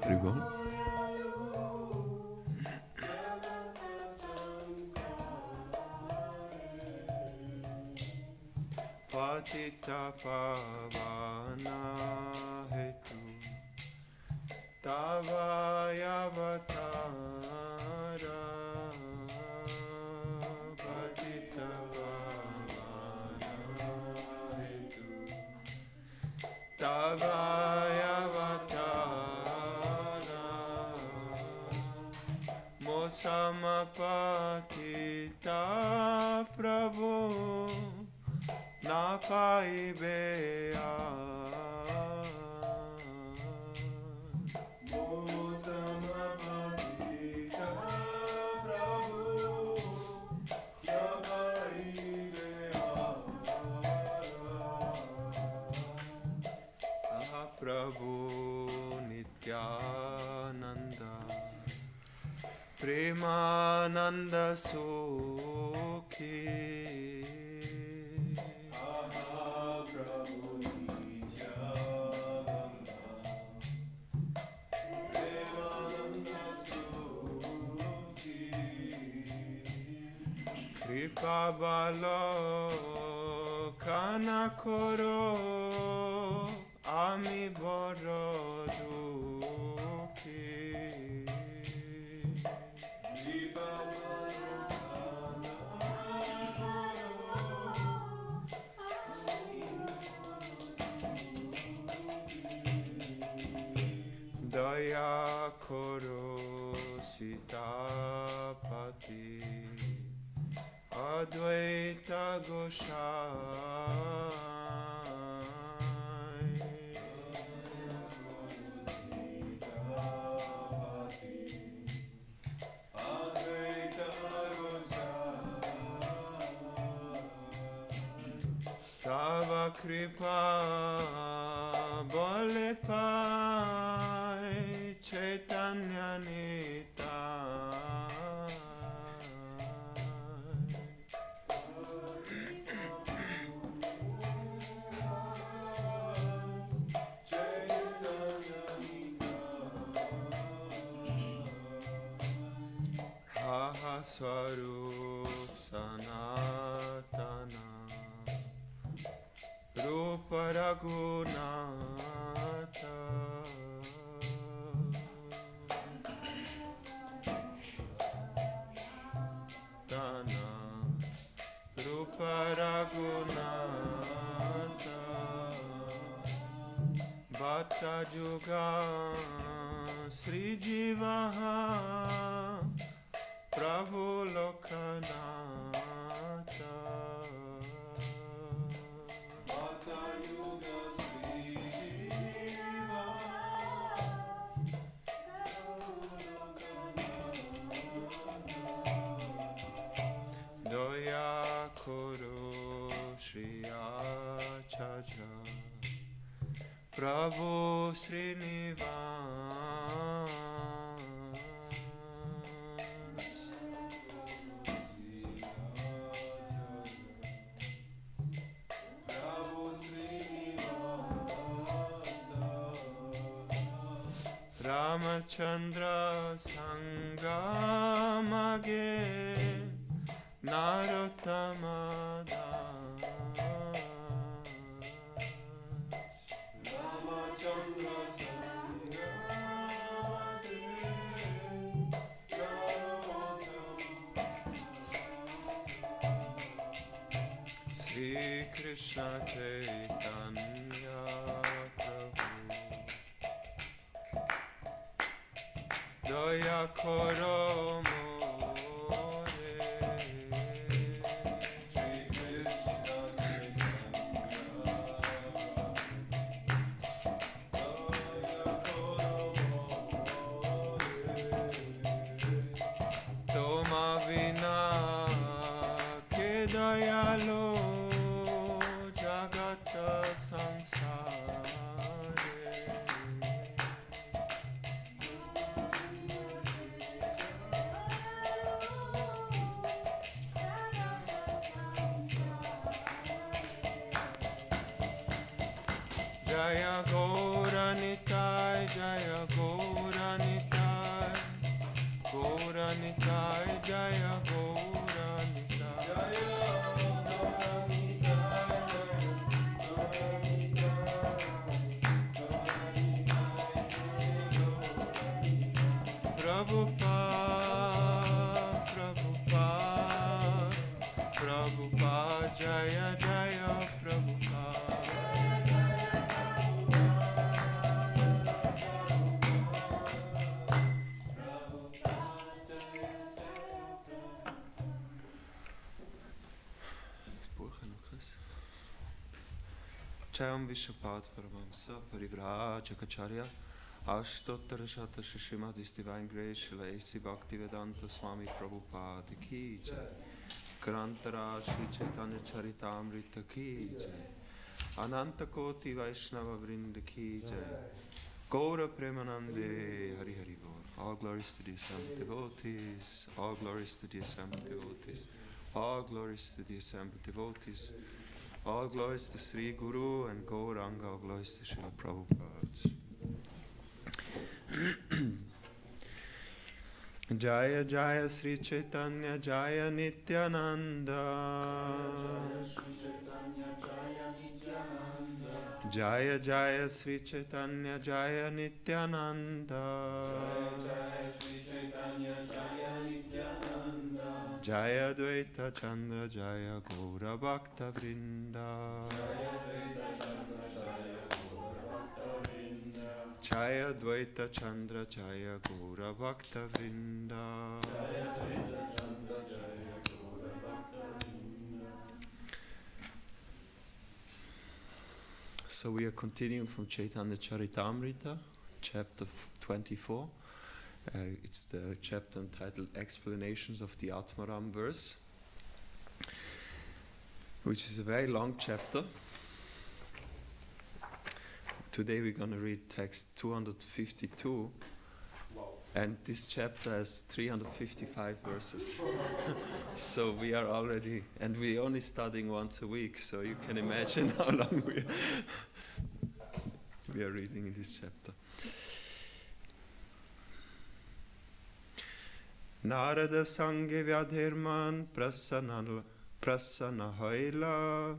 그리고 Patita pavana hetu tava yavatara Patita pavana hetu tava yavatara Mosama patita prabhu na paibea Mosamapatita Prabhu na paibea Prabhu Nityananda Premananda Sukhi Kripabalo kana koro ami boro dukhi Kripabalo kana daya koro sitapati Advaita Gosai Advaita Gosai Tava Kripa Bole Pai Chaitanya Nita Swarup Sanatana Rupa Raghunatha Dana Rupa Raghunatha Bhatta Juga Sri Jivaha Prabhu Lokhanatha Bhatta Yuga Sri Jiva Doya Kuru Shri Acharya Prabhu Srinivas Ramachandra Sangamage Narottama Das Ramachandra Sangamage Narottama Sri Krishna Chaitanya Daya Koro More Sri Krishna Chaitanya Daya Koro More Toma Vina Ke Dayalo Jagata Sansare Jaya Gaura Nitya Nitai, Jaya Gaura Nitai, Gaura Nitai, Jaya Gaura Nitai, Prabhupada, Prabhupada, Prabhupada, Jaya Jaya Prabhupada. Jayam Vishwapad Paramamsa Parivrajakacharya Ashtottara Shata Shishimad is Divine Grace Shila A.C. Bhaktivedanta Swami Prabhupada Ki Jai Grantara Shri Chaitanya Charitamrita Ki Jai Ananta Koti Vaishnava Vrinda Ki Jai Gaura Premanande Hari Hari Gaur. All glories to the assembled devotees, all glories to the assembled devotees, all glories to the assembled devotees. All glories to Sri Guru and Gauranga, all glories to Srila Prabhupada. Jaya Jaya Sri Chaitanya Jaya Nityananda. Jaya Jaya Sri Chaitanya Jaya Nityananda. Jaya Dvaita Chandra Jaya Gaura Bhakta Vrinda. Jaya Dvaita Chandra Jaya Gaura Bhakta Vrinda. So we are continuing from Chaitanya Charitamrita, chapter 24. It's the chapter entitled Explanations of the Atmaram verse, which is a very long chapter. Today we're going to read text 252, and this chapter has 355 verses. So we are already, and we're only studying once a week, so you can imagine how long we are reading in this chapter. Narada Sanghe Vyadhirman Prasana Haila.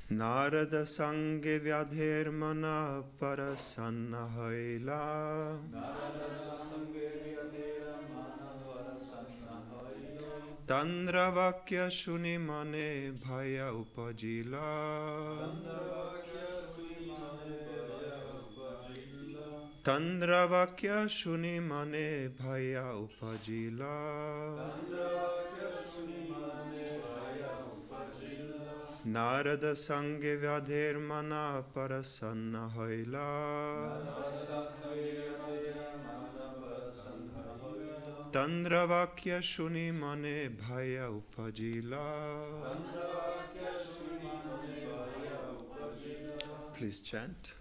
Narada Sanghe Vyadhirmana Parasana Haila. Tandra Vakya Shuni Mane Bhaya Upajila. Tandra Vakya Shuni Mane Bhaya Upajila. Narada Sanghe Vyadhirmana Parasanna Haila. Tandra Vakya Shuni Mane Bhaya Upajila. Please chant.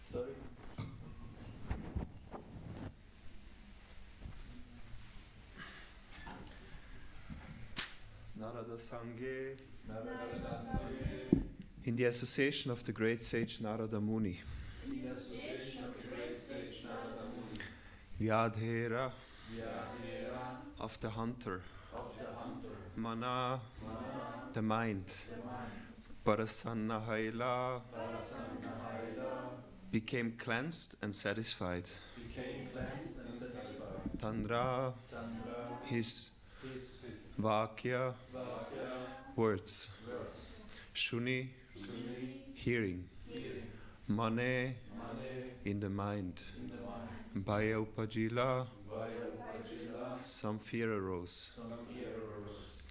Sorry. Narada Sanghe, in the association of the great sage Narada Muni, Vyadhera, of the hunter, Mana, the mind, Parasanna Haila, became cleansed and satisfied. Tandra, his Vakya, words. Shuni, hearing. Mane, in the mind. Bhaya Upajila, some fear arose.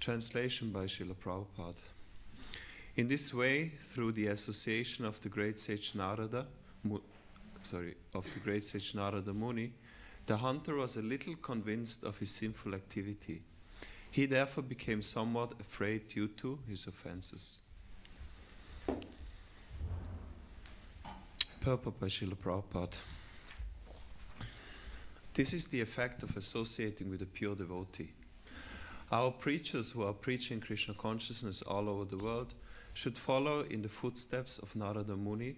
Translation by Srila Prabhupada. In this way, through the association of the great sage Narada, Muni, the hunter was a little convinced of his sinful activity. He therefore became somewhat afraid due to his offenses. Purport by Srila Prabhupada. This is the effect of associating with a pure devotee. Our preachers who are preaching Krishna consciousness all over the world should follow in the footsteps of Narada Muni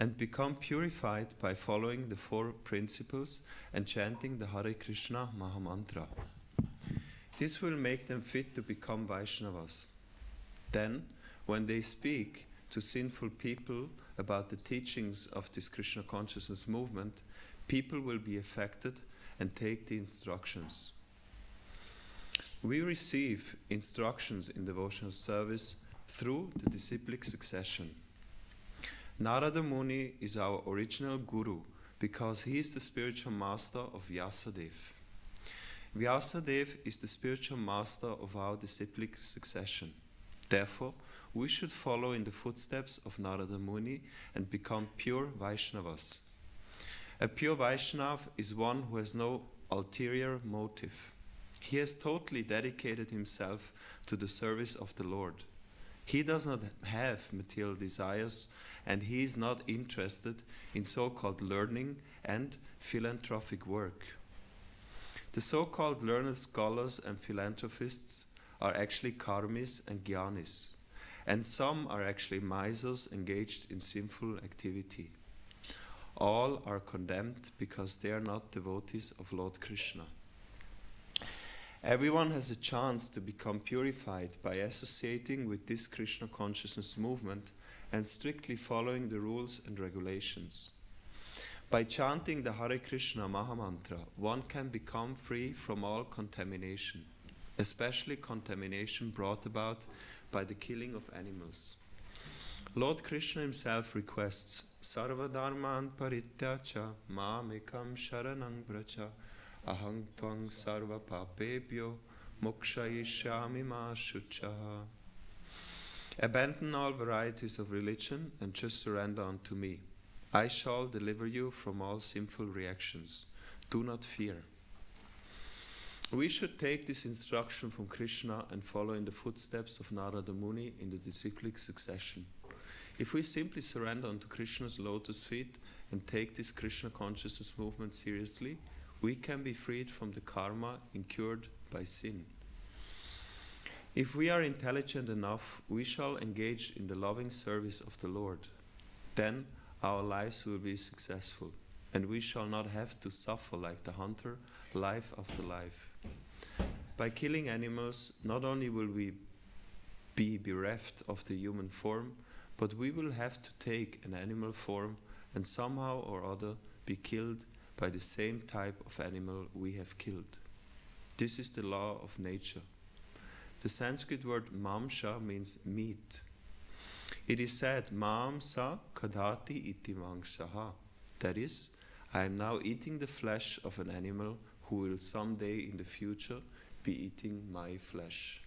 and become purified by following the 4 principles and chanting the Hare Krishna Mahamantra. This will make them fit to become Vaishnavas. Then, when they speak to sinful people about the teachings of this Krishna consciousness movement, people will be affected and take the instructions. We receive instructions in devotional service through the disciplic succession. Narada Muni is our original guru because he is the spiritual master of Vyasadeva. Vyasadeva is the spiritual master of our disciplic succession. Therefore, we should follow in the footsteps of Narada Muni and become pure Vaishnavas. A pure Vaishnava is one who has no ulterior motive. He has totally dedicated himself to the service of the Lord. He does not have material desires, and he is not interested in so-called learning and philanthropic work. The so-called learned scholars and philanthropists are actually karmis and jnanis, and some are actually misers engaged in sinful activity. All are condemned because they are not devotees of Lord Krishna. Everyone has a chance to become purified by associating with this Krishna consciousness movement and strictly following the rules and regulations. By chanting the Hare Krishna Mahamantra, one can become free from all contamination, especially contamination brought about by the killing of animals. Lord Krishna himself requests, Sarva dharman parityacha mamekam sharanang bracha ahang tvang sarva papebhyo mokshayishyami ma shuchaha. Abandon all varieties of religion and just surrender unto me. I shall deliver you from all sinful reactions. Do not fear. We should take this instruction from Krishna and follow in the footsteps of Narada Muni in the disciplic succession. If we simply surrender unto Krishna's lotus feet and take this Krishna consciousness movement seriously, we can be freed from the karma incurred by sin. If we are intelligent enough, we shall engage in the loving service of the Lord. Then our lives will be successful, and we shall not have to suffer like the hunter, life after life. By killing animals, not only will we be bereft of the human form, but we will have to take an animal form and somehow or other be killed by the same type of animal we have killed. This is the law of nature. The Sanskrit word mamsha means meat. It is said, mamsa kadati iti mangsaha. That is, I am now eating the flesh of an animal who will someday in the future be eating my flesh.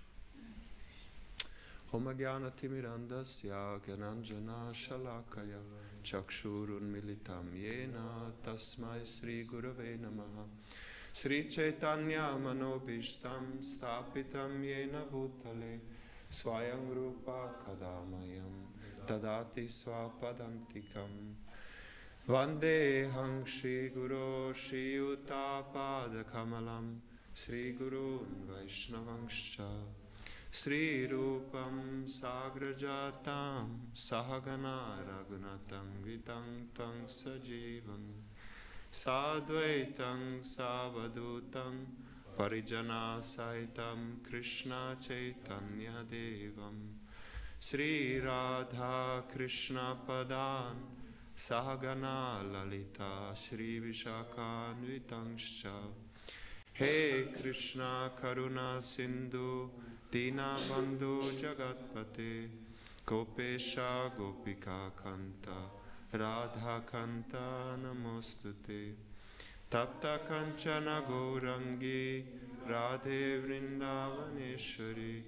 Om Jnana Timirandasya Gyananjana Shalakaya Chakshurun Militam Yena Tasmai Sri Gurave Namaha Sri Chaitanya Manobishtam Stapitam Yena Bhutale Swayam Rupa Kadamayam Dadati Swapadantikam Vande Hang Shri Guru Shri Uttapada Kamalam Sri Gurun Vaishnavangscha Sri Rupam Sagrajatam Sahagana Raghunatam Vitam Tang Sajivam Sadvaitam Savadutam Parijana Saitam Krishna Chaitanya Devam Sri Radha Krishna Padan Sahagana Lalita Shri Vishakhanvitangscha He Krishna Karuna Sindhu Dina Bandhu Jagatpate Gopesha Gopika Kanta Radha Kanta Namostute Tapta Kanchana Gaurangi Radhe Vrindavaneshwari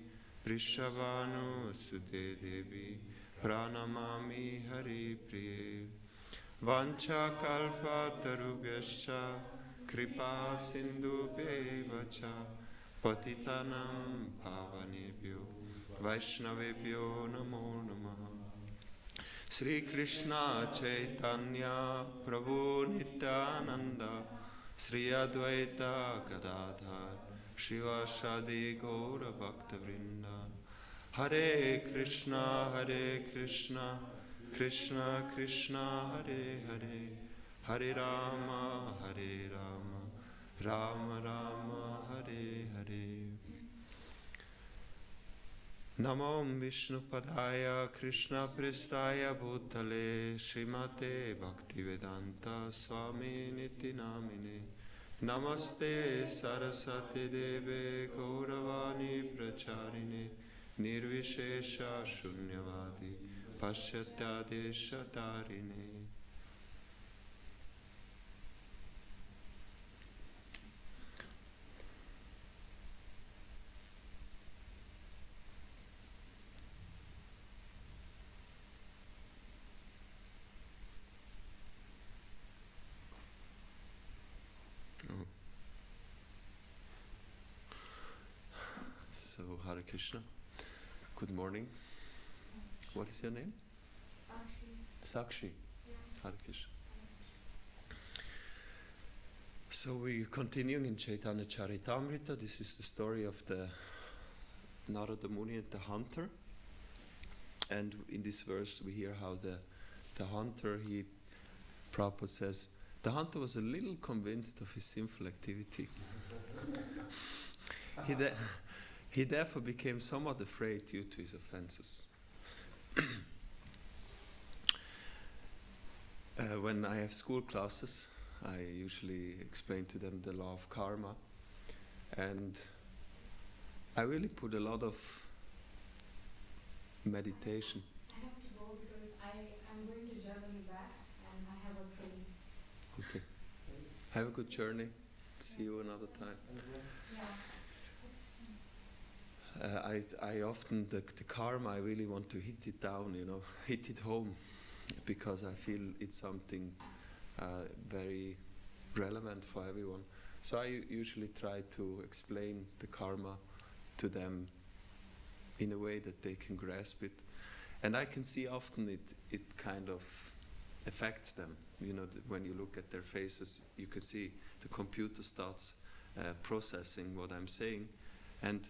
Vrishabhanu Sute Devi Pranamami Hari Priye Vancha Kalpa Tarubhyascha Kripa Sindhu Bevacha Patitanam Pavanebhyo Vaishnavebhyo Namo Namaha Sri Krishna Chaitanya Prabhu Nityananda Sri Advaita Gadadhar Shivasadi Gaura Bhakta Vrinda Hare Krishna Krishna Krishna Hare Hare Hare Rama Rama Rama Hare Hare Namo Vishnu Padaya Krishna Prestaya Bhutale Srimate Bhaktivedanta Swami Niti Namine Namaste Saraswati Deve Gauravani Pracharine Nirvishesha Shunyavadi Paschatyadesha Tarine. So, Hare Krishna. Good morning. What is your name? Sakshi. Yeah. Hare Krishna. So we're continuing in Chaitanya Charitamrita. This is the story of the Narada Muni and the hunter. And in this verse we hear how the hunter, Prabhupada says, the hunter was a little convinced of his sinful activity. He therefore became somewhat afraid due to his offenses. When I have school classes, I usually explain to them the law of karma. And I really put a lot of meditation. I have to go because I'm going to Germany back and I have a train. Okay. Have a good journey. See you another time. Yeah. I often, the karma, I really want to hit it down, hit it home, because I feel it's something very relevant for everyone. So I usually try to explain the karma to them in a way that they can grasp it. And I can see often it kind of affects them. When you look at their faces, you can see the computer starts processing what I'm saying. And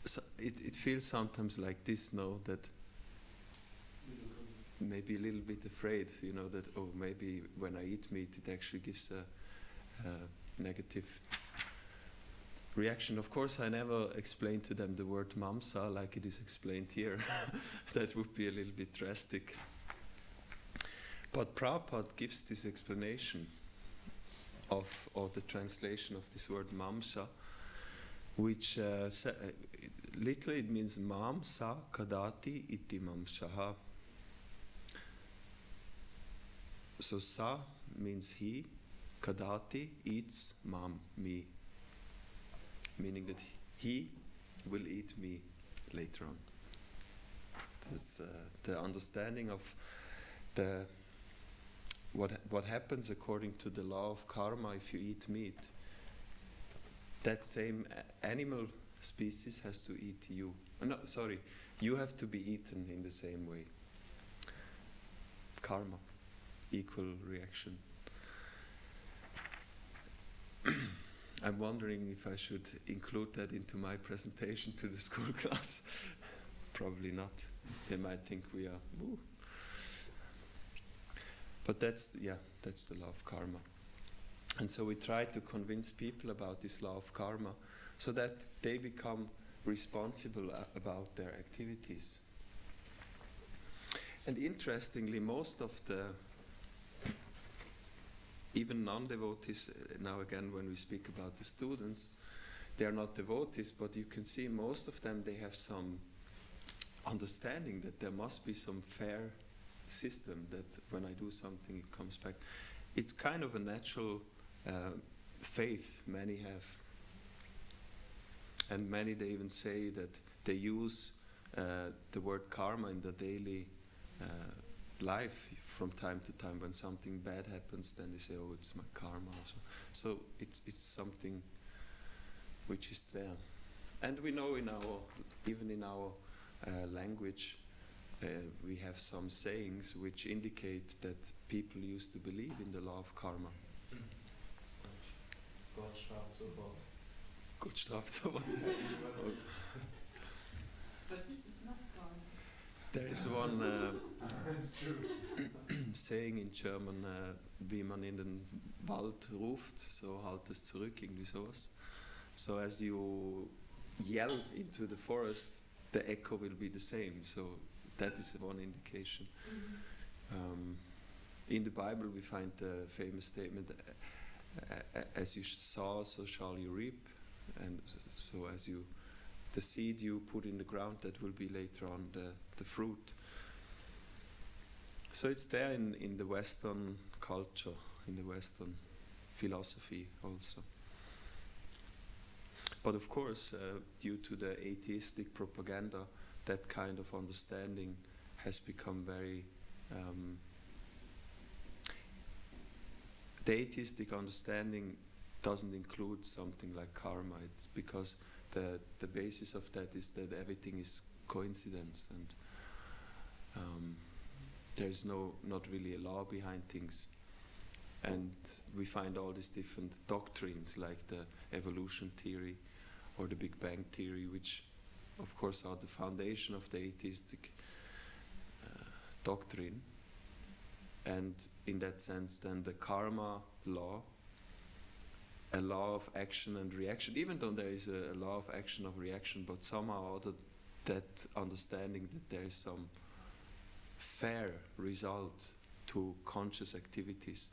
so it feels sometimes like this, that maybe a little bit afraid, that, oh, maybe when I eat meat, it actually gives a negative reaction. Of course, I never explain to them the word mamsa like it is explained here. That would be a little bit drastic. But Prabhupada gives this explanation or the translation of this word mamsa, which literally it means mam sa kadati iti mamshaha. So sa means he, kadati eats mam, me, meaning that he will eat me later on. That's the understanding of what happens according to the law of karma if you eat meat. That same animal species has to eat you. No, sorry, you have to be eaten in the same way. Karma, equal reaction. I'm wondering if I should include that into my presentation to the school class. Probably not. They might think we are. Woo. But that's the law of karma. And so we try to convince people about this law of karma so that they become responsible about their activities. And interestingly, most of the even non-devotees, now again when we speak about the students, they are not devotees, but you can see most of them, they have some understanding that there must be some fair system, that when I do something it comes back. It's kind of a natural faith many have. And many, they even say that they use the word karma in the daily life from time to time. When something bad happens, then they say, oh, it's my karma also. So it's something which is there. And we know even in our language, we have some sayings which indicate that people used to believe in the law of karma. Gott straft sofort. Gott straft sofort. But this is not karma. There is one That's true. saying in German, wie man in den Wald ruft, so halt es zurück, irgendwie sowas. So as you yell into the forest, the echo will be the same. So that is one indication. In the Bible we find the famous statement, as you sow, so shall you reap. And so as the seed you put in the ground, that will be later on the fruit. So it's there in the Western culture, in the Western philosophy also. But of course, due to the atheistic propaganda, that kind of understanding has become very... the atheistic understanding doesn't include something like karma. It's because the basis of that is that everything is coincidence, and there is not really a law behind things. And we find all these different doctrines like the evolution theory or the Big Bang theory, which of course are the foundation of the atheistic doctrine. And in that sense then the karma law, a law of action and reaction, even though there is a law of action of reaction, but somehow or other that understanding that there is some fair result to conscious activities,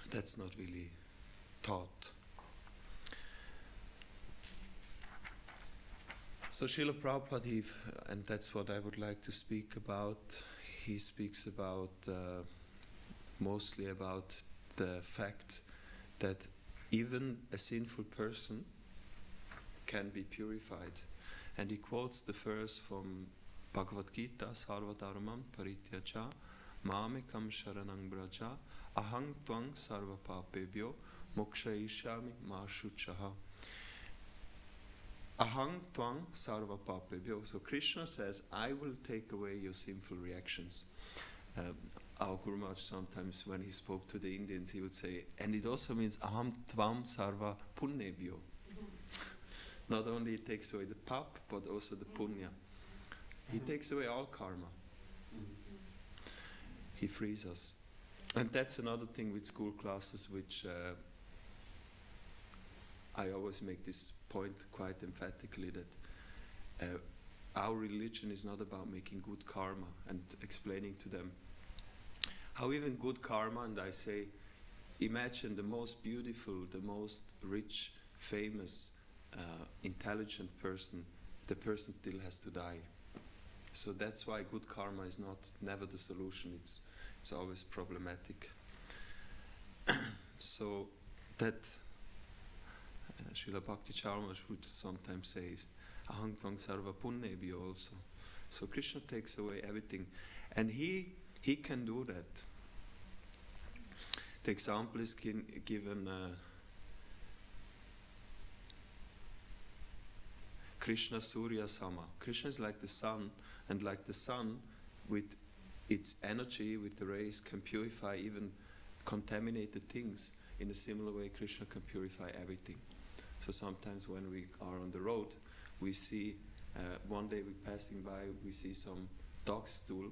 that's not really taught. So Srila Prabhupada, and that's what I would like to speak about, he speaks about mostly about the fact that even a sinful person can be purified. And he quotes the verse from Bhagavad Gita, Sarva dharmam parityaja mamekam sharanang braja ahang tvang sarva papebhyo mokshayishyami ma shuchaha. Ahang tvang sarva papebhyo. So Krishna says, I will take away your sinful reactions. Our Guru Maharaj sometimes, when he spoke to the Indians, he would say, and it also means aham tvam sarva punnebhyo. Not only he takes away the pap, but also the punya. He takes away all karma. He frees us. And that's another thing with school classes, which I always make this point quite emphatically, that our religion is not about making good karma, and explaining to them how even good karma, and I say, imagine the most beautiful, the most rich, famous, intelligent person, the person still has to die. So that's why good karma is never the solution, it's always problematic. So that Srila Bhakti Charmas would sometimes say, ahang tvang sarva punnebhyo also. So Krishna takes away everything, and he can do that. The example is given Krishna Surya Sama. Krishna is like the sun, and like the sun, with its energy, with the rays, can purify even contaminated things. in a similar way, Krishna can purify everything. So sometimes when we are on the road, we see, one day we're passing by, we see some dog stool,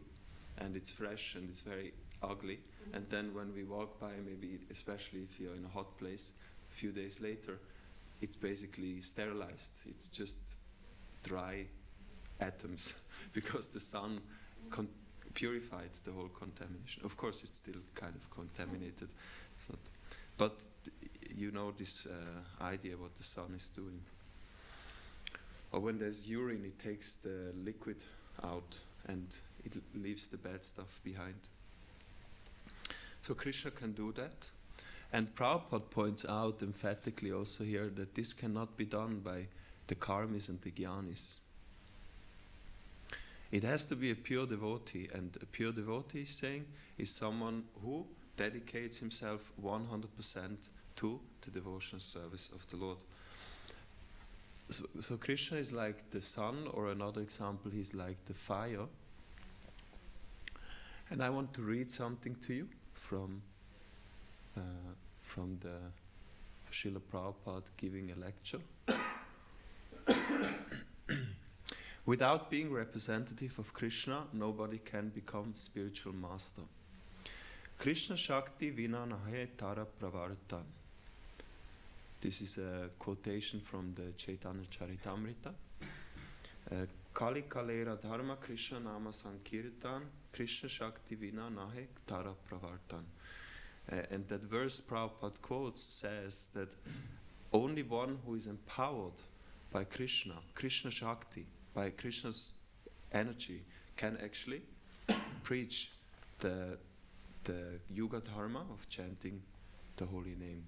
and it's fresh and it's very ugly. And then when we walk by, maybe especially if you're in a hot place, a few days later, it's basically sterilized. It's just dry atoms because the sun purified the whole contamination. Of course, it's still kind of contaminated. It's not, but you know this idea what the sun is doing. Or when there's urine, it takes the liquid out and it leaves the bad stuff behind. So Krishna can do that. And Prabhupada points out emphatically also here that this cannot be done by the karmis and the jnanis. It has to be a pure devotee, and a pure devotee, he's saying, is someone who dedicates himself 100% to the devotional service of the Lord. So Krishna is like the sun, or another example, he's like the fire. And I want to read something to you from the Srila Prabhupada giving a lecture. Without being representative of Krishna, nobody can become spiritual master. Krishna Shakti Vina Nahe Tara Pravartan. This is a quotation from the Chaitanya Charitamrita. Kali Kalera Dharma Krishna Nama Sankirtan Krishna Shakti Vina Nahe Tara Pravartan. And that verse Prabhupada quotes says that only one who is empowered by Krishna, Krishna Shakti, by Krishna's energy, can actually preach the Yuga Dharma of chanting the holy name.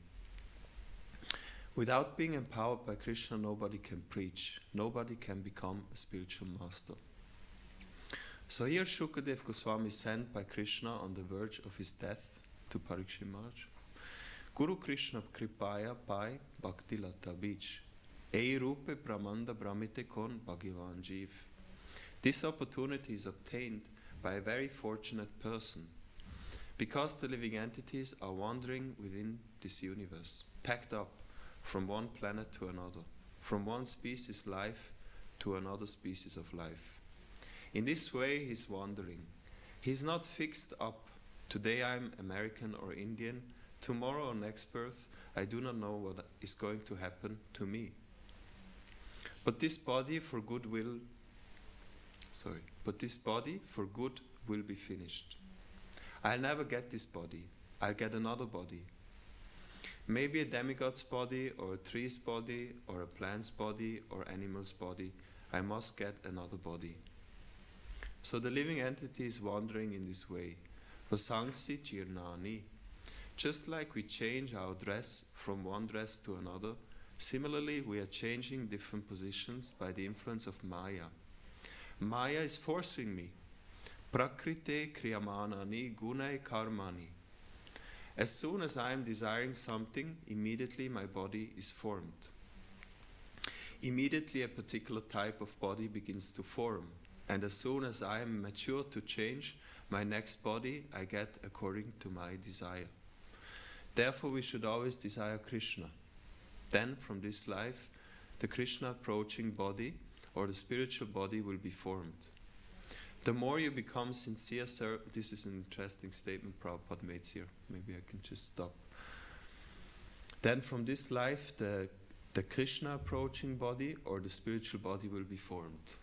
Without being empowered by Krishna, nobody can preach. Nobody can become a spiritual master. So here Shukadev Goswami is sent by Krishna on the verge of his death to Parikshit Maharaj. Guru Krishna Kripaya Pai Bhakti Lata Beach. Ei Rupe Brahmanda Brahmite Kon Bhagavan Jeev. This opportunity is obtained by a very fortunate person, because the living entities are wandering within this universe, packed up from one planet to another, from one species life to another species of life. In this way he is wandering. He is not fixed up. Today I am American or Indian. Tomorrow or next birth I do not know what is going to happen to me. But this body for good will be finished. I'll never get this body. I'll get another body. Maybe a demigod's body, or a tree's body, or a plant's body, or animal's body. I must get another body. So the living entity is wandering in this way. Vasangsi chirnani. Just like we change our dress from one dress to another, similarly we are changing different positions by the influence of Maya. Maya is forcing me. Prakrite kriyamanani gunai karmani. As soon as I am desiring something, immediately my body is formed. Immediately a particular type of body begins to form. And as soon as I am mature to change my next body, I get according to my desire. Therefore we should always desire Krishna. Then from this life, the Krishna approaching body, or the spiritual body, will be formed. The more you become sincere, sir, this is an interesting statement Prabhupada made here. Maybe I can just stop. Then from this life, the Krishna approaching body or the spiritual body will be formed.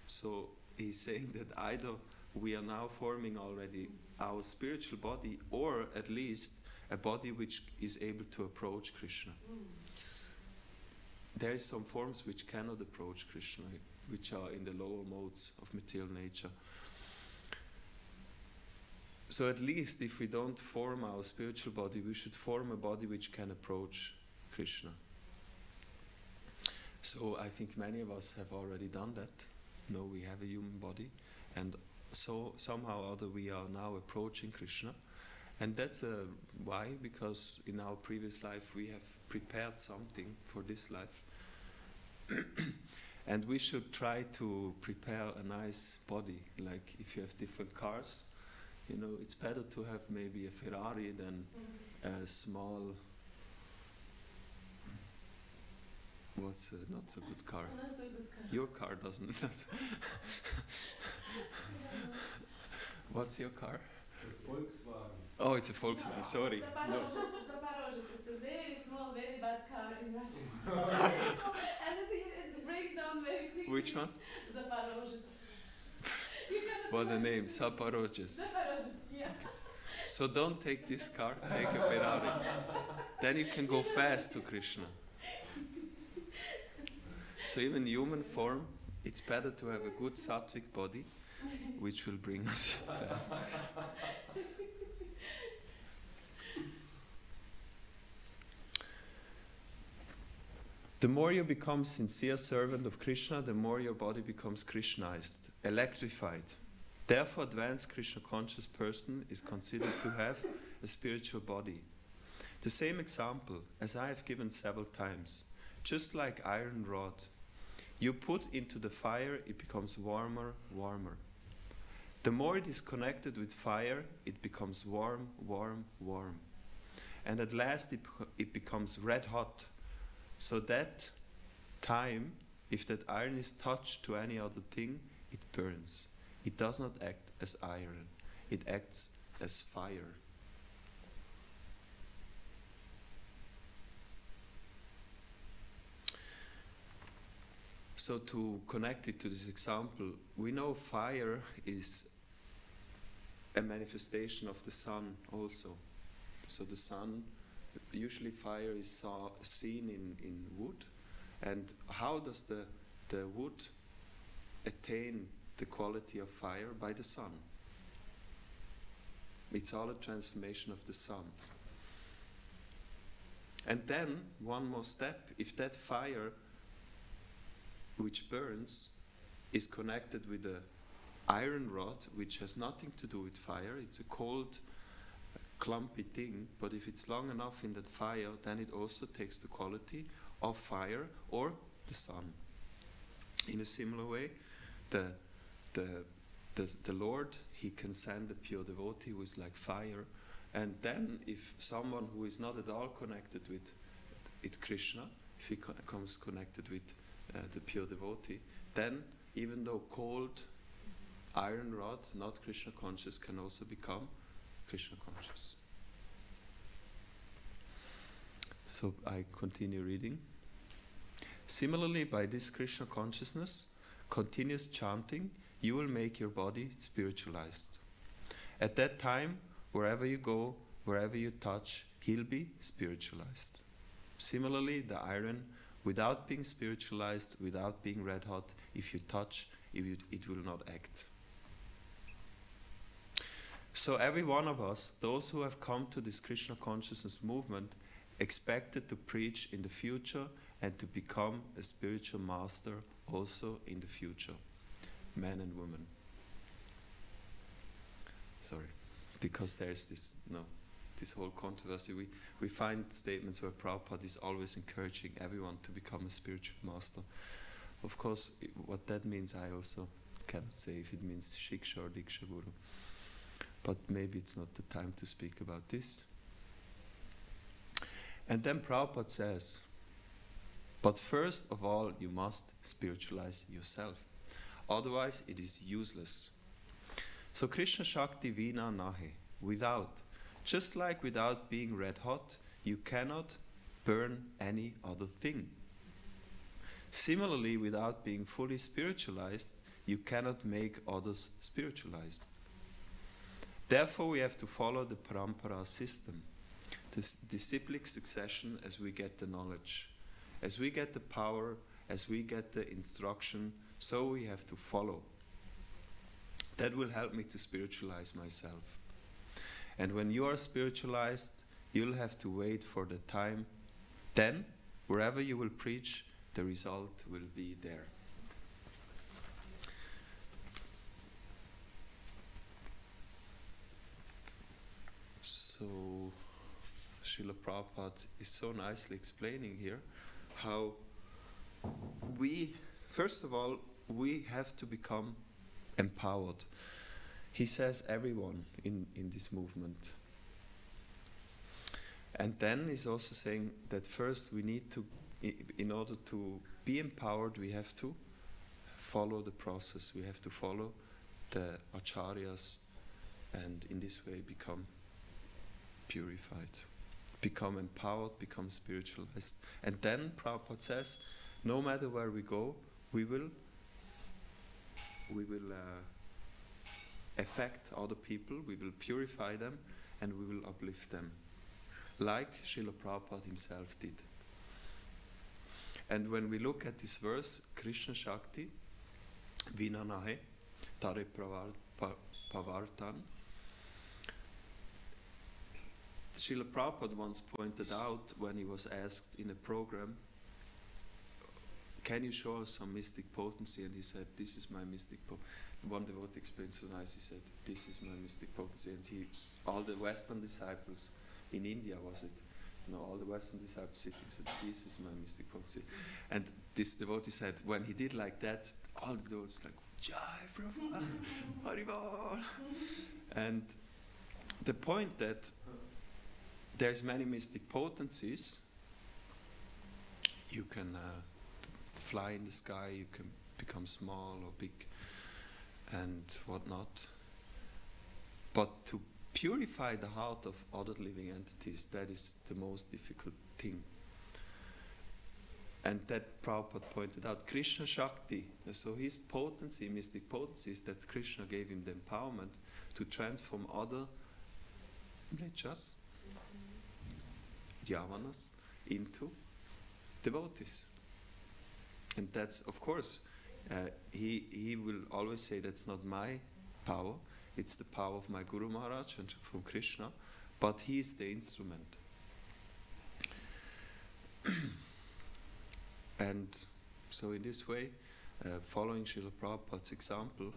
So he's saying that either we are now forming already our spiritual body, or at least a body which is able to approach Krishna. There are some forms which cannot approach Krishna, which are in the lower modes of material nature. So at least if we don't form our spiritual body, we should form a body which can approach Krishna. So I think many of us have already done that. No, we have a human body, and so somehow or other we are now approaching Krishna. And that's why, because in our previous life we have prepared something for this life. And we should try to prepare a nice body. Like if you have different cars, You know, it's better to have maybe a Ferrari than a small, what's a not so good car? Not so good car. Your car doesn't. What's your car? It's a Volkswagen. Oh, it's a Volkswagen. Sorry. No. Zaporozhets. It's a very small, very bad car in Russia. And it breaks down very quickly. Which one? Zaporozhets. What the name? Zaporozhets. Zaporozhets, yeah. So don't take this car, take a Ferrari. Then you can go fast to Krishna. So even human form, it's better to have a good sattvic body, which will bring us fast. The more you become sincere servant of Krishna, the more your body becomes Krishnized, electrified. Therefore, advanced Krishna conscious person is considered to have a spiritual body. The same example as I have given several times, just like iron rod. You put into the fire, it becomes warmer, warmer. The more it is connected with fire, it becomes warm, warm, warm. And at last it becomes red hot. So that time, if that iron is touched to any other thing, it burns. It does not act as iron, it acts as fire. So to connect it to this example, we know fire is a manifestation of the sun also. So the sun, usually fire is seen in wood. And how does the wood attain the quality of fire? By the sun. It's all a transformation of the sun. And then, one more step, if that fire which burns is connected with a iron rod, which has nothing to do with fire, it's a cold, clumpy thing, but if it's long enough in that fire, then it also takes the quality of fire or the sun. In a similar way, the Lord, He can send a pure devotee who is like fire, and then if someone who is not at all connected with Krishna, if he becomes connected with the pure devotee, then even though cold iron rod, not Krishna conscious, can also become Krishna conscious. So I continue reading. Similarly, by this Krishna consciousness, continuous chanting, you will make your body spiritualized. At that time, wherever you go, wherever you touch, he'll be spiritualized. Similarly, the iron, without being spiritualized, without being red hot, if you touch, it will not act. So every one of us, those who have come to this Krishna consciousness movement, expected to preach in the future and to become a spiritual master also in the future, men and women. Sorry, because there's this whole controversy. We find statements where Prabhupada is always encouraging everyone to become a spiritual master. Of course, what that means I also cannot say, if it means Shiksha or Diksha Guru. But maybe it's not the time to speak about this. And then Prabhupada says, but first of all, you must spiritualize yourself. Otherwise, it is useless. So Krishna Shakti Vina Nahe, without. Just like without being red hot, you cannot burn any other thing. Similarly, without being fully spiritualized, you cannot make others spiritualized. Therefore, we have to follow the parampara system, this disciplic succession as we get the knowledge. As we get the power, as we get the instruction, so we have to follow. That will help me to spiritualize myself. And when you are spiritualized, you'll have to wait for the time. Then, wherever you will preach, the result will be there. So, Srila Prabhupada is so nicely explaining here how we, first of all, we have to become empowered. he says everyone in this movement. And then he's also saying that first we need to, in order to be empowered, we have to follow the process. We have to follow the acharyas and in this way become purified, become empowered, become spiritualized. And then Prabhupada says, no matter where we go, we will affect other people, we will purify them, and we will uplift them, like Srila Prabhupada himself did. And when we look at this verse, Krishna Shakti, Vinanahe, Tare Pavartan, Srila Prabhupada once pointed out when he was asked in a program, can you show us some mystic potency? And he said, this is my mystic potency. One devotee explained so nice, he said, this is my mystic potency. And all the Western disciples in India, was it? All the Western disciples sitting said, this is my mystic potency. And this devotee said, when he did like that, all the devotees like, Jai Prabhupada, Haribol. And the point that there's many mystic potencies. You can fly in the sky, you can become small or big and whatnot. But to purify the heart of other living entities, that is the most difficult thing. And that Prabhupada pointed out, Krishna Shakti, so his potency, mystic potency, is that Krishna gave him the empowerment to transform other mlechas, yavanas, into devotees. And that's, of course, he will always say that's not my power, it's the power of my Guru Maharaj and from Krishna, but he is the instrument. And so in this way, following Srila Prabhupada's example,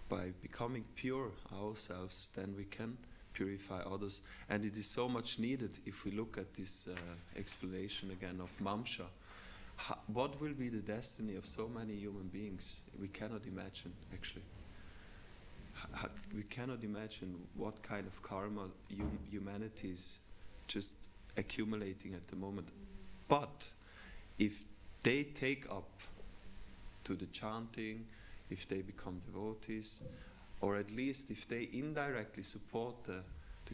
by becoming pure ourselves, then we can purify others. And it is so much needed if we look at this explanation again of Mamsha. What will be the destiny of so many human beings? We cannot imagine, actually. We cannot imagine what kind of karma humanity is just accumulating at the moment. But if they take up to the chanting, if they become devotees, or at least if they indirectly support the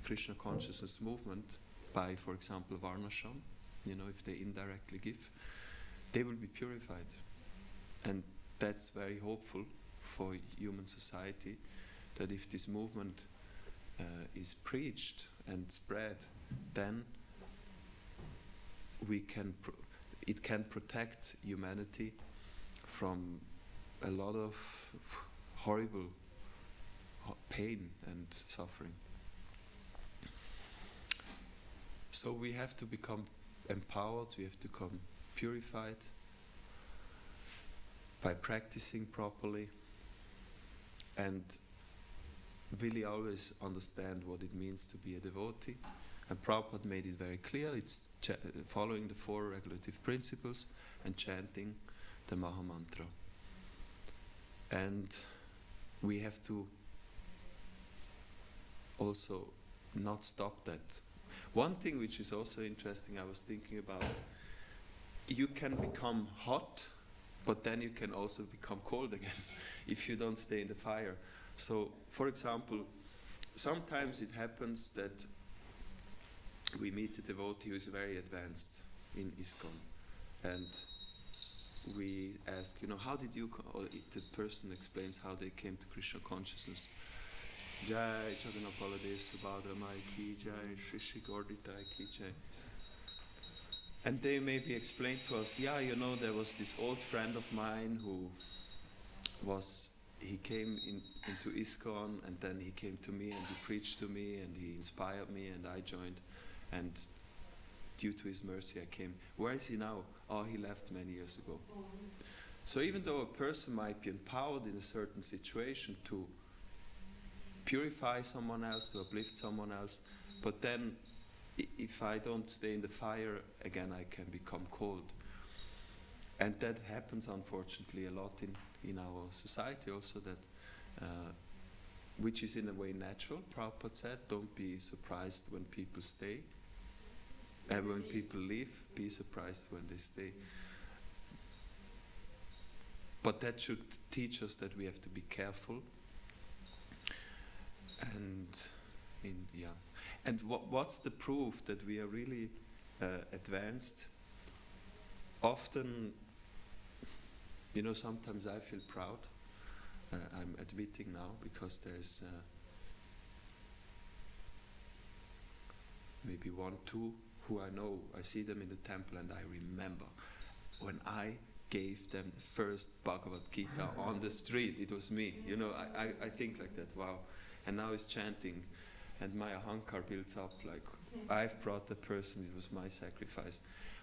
Krishna consciousness movement by, for example, Varnashram, if they indirectly give, they will be purified. And that's very hopeful for human society, that if this movement is preached and spread, then it can protect humanity from a lot of horrible pain and suffering. So we have to become empowered, we have to become purified by practicing properly and really always understand what it means to be a devotee. And Prabhupada made it very clear, it's following the 4 regulative principles and chanting the Mahamantra. And we have to also not stop that. One thing which is also interesting, I was thinking about, you can become hot, but then you can also become cold again if you don't stay in the fire. So, for example, sometimes it happens that we meet a devotee who is very advanced in ISKCON, and we ask, how did you, or the person explains how they came to Krishna consciousness. Jai Jagannath Baladev Subhadra Mai Ki Jai, Shri Shri Gorditai Ki Jai. And they maybe explain to us, there was this old friend of mine who he came into ISKCON, and then he came to me and he preached to me and he inspired me and I joined, and due to his mercy I came. Where is he now? Oh, he left many years ago. So even though a person might be empowered in a certain situation to purify someone else, to uplift someone else, but then if I don't stay in the fire, again I can become cold. And that happens unfortunately a lot in our society also, that which is in a way natural. Prabhupada said, don't be surprised when people stay. And when people leave, be surprised when they stay. But that should teach us that we have to be careful. And and what's the proof that we are really advanced? Often, sometimes I feel proud. I'm admitting now, because there's maybe 1, 2 who I know. I see them in the temple and I remember when I gave them the first Bhagavad Gita on the street. It was me. I think like that. Wow. And now he's chanting, and my ahankar builds up, like, I've brought the person, it was my sacrifice.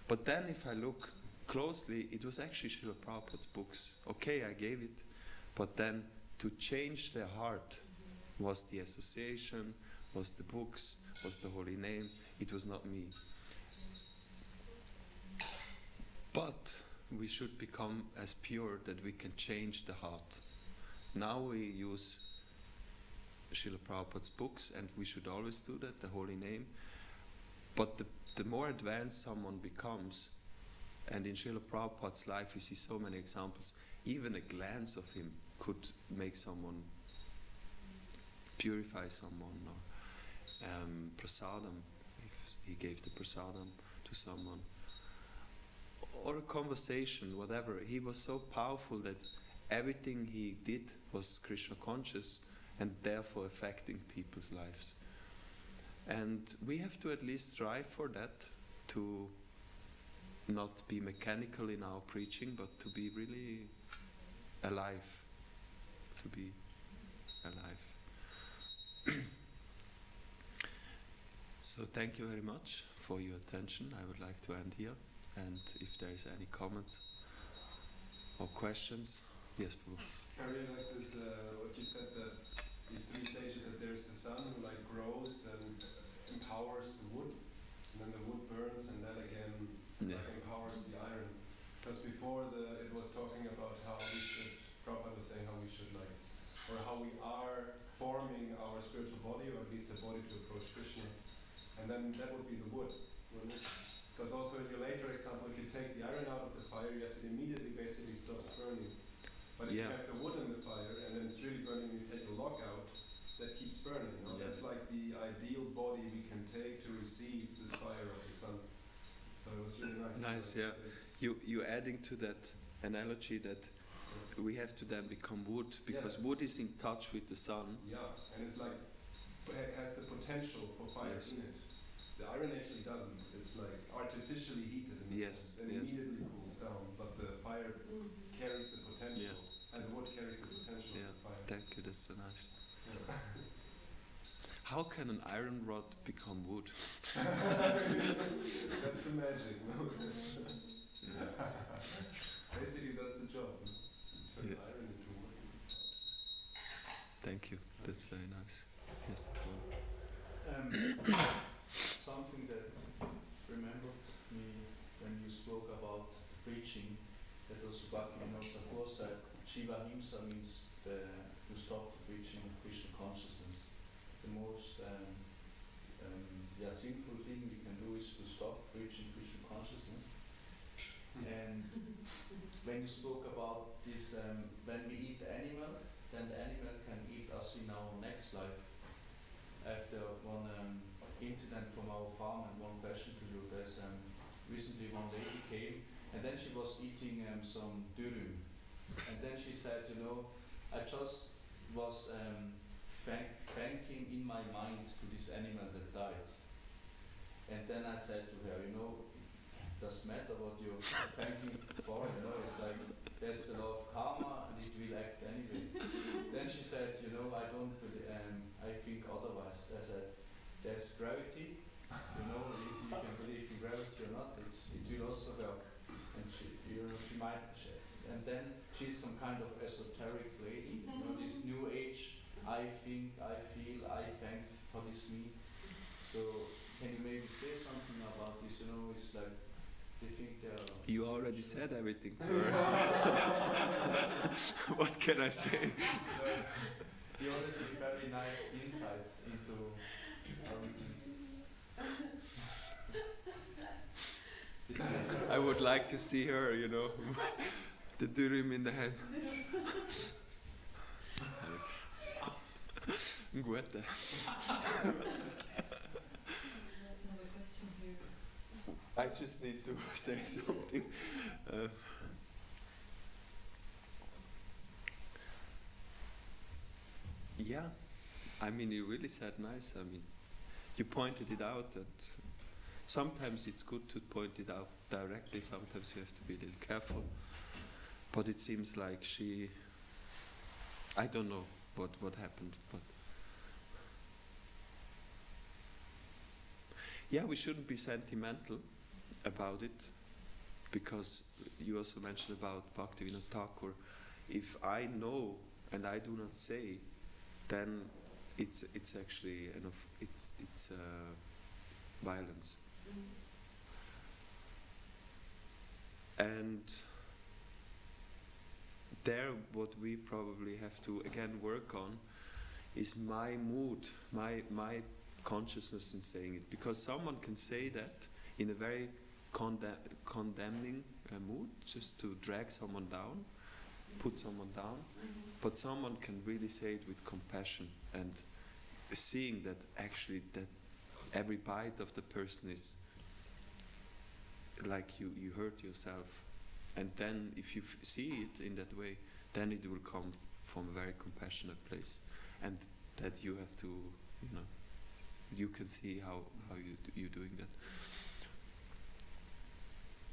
But then if I look closely, it was actually Srila Prabhupada's books. Okay, I gave it, but then to change their heart was the association, was the books, was the holy name. It was not me. But we should become as pure that we can change the heart. Now we use Srila Prabhupada's books, and we should always do that, the holy name. But the more advanced someone becomes, and in Srila Prabhupada's life we see so many examples, even a glance of him could make someone, purify someone, or prasadam, if he gave the prasadam to someone, or a conversation, whatever. He was so powerful that everything he did was Krishna conscious, and therefore affecting people's lives. And we have to at least strive for that, to not be mechanical in our preaching, but to be really alive. To be alive. So thank you very much for your attention. I would like to end here. And if there is any comments or questions, yes, Prabhu. I really like this, what you said, that these 3 stages, that there's the sun who grows and empowers the wood, and then the wood burns, and that again empowers the iron. Because before it was talking about how we should, Prabhupada was saying how we should or how we are forming our spiritual body, or at least the body to approach Krishna, and then that would be the wood, wouldn't it? Because also in your later example, if you take the iron out of the fire, yes, it immediately basically stops burning. But if you have the wood in the fire and then it's really burning, you take the log out, that keeps burning. That's like the ideal body we can take to receive this fire of the sun. So it was really nice. Nice, yeah. You adding to that analogy that we have to then become wood, because wood is in touch with the sun. Yeah, and it's has the potential for fire in it. The iron actually doesn't. It's artificially heated in the sense, and immediately cools down. But the fire carries the potential, and the wood carries the potential of the fire. Thank you, that's so nice. Yeah. How can an iron rod become wood? That's the magic, no? Basically, that's the job. Turn iron into wood. Thank you, that's very nice. Yes. Something that remembered me when you spoke about preaching, that also Bhaktivinoda Thakur said, Shiva Himsa means to stop the preaching of Krishna consciousness. The most sinful thing we can do is to stop preaching Krishna consciousness. And when you spoke about this, when we eat the animal, then the animal can eat us in our next life. After one incident from our farm and one question to you, there's recently one lady came and then she was eating some durum, and then she said, I just was thanking in my mind to this animal that died. And then I said to her, doesn't matter what you're thanking for, it's like there's the law of karma and it will act anyway. Then she said, I don't really, I think otherwise. I said, there's gravity, you can believe in gravity or not, it will also help. And she might, and then she's some kind of esoteric lady, this new age, I think, I feel, I thank for this me. So can you maybe say something about this? It's like they think they're... You already said everything to her. What can I say? You always be very would like to see her, you know, the durum in the hand. Gute. Let's have a question here. I just need to say something. Yeah, I mean, you really said nice. I mean, you pointed it out that sometimes it's good to point it out directly, sometimes you have to be a little careful. But it seems like she, I don't know what happened, but yeah, we shouldn't be sentimental about it, because you also mentioned about Bhaktivinoda Thakur. If I know and I do not say, then it's actually enough. It's violence. And there, what we probably have to again work on is my mood, my consciousness in saying it, because someone can say that in a very condemning mood, just to drag someone down, put someone down, but someone can really say it with compassion and seeing that actually that every bite of the person is like you hurt yourself, and then if you see it in that way, then it will come from a very compassionate place, and that you have to, you know, you can see how you doing that.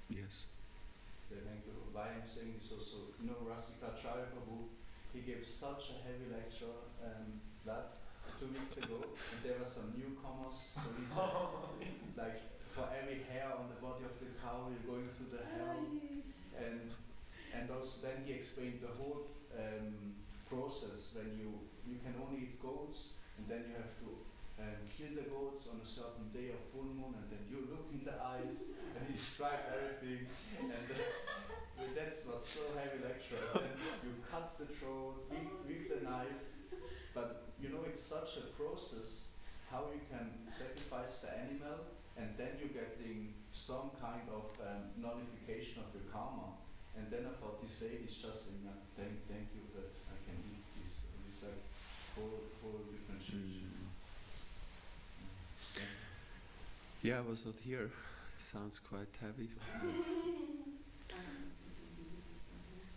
Yes. Yeah, thank you. Why I'm saying this also, you know, Rasikacharya Prabhu, he gave such a heavy lecture last 2 weeks ago, and there were some newcomers, so he said, like, for every hair on the body of the cow, you're going to the hell, and also then he explained the whole process when you can only eat goats, and then you have to kill the goats on a certain day of full moon, and then you look in the eyes, and he described everything, and that was so heavy lecture. And then you cut the throat with the knife, but you know, it's such a process how you can sacrifice the animal, and then you're getting some kind of nullification of your karma. And then I thought this lady is just saying, thank you that I can eat this. And it's like whole differentiation. Yeah, I was not here. It sounds quite heavy.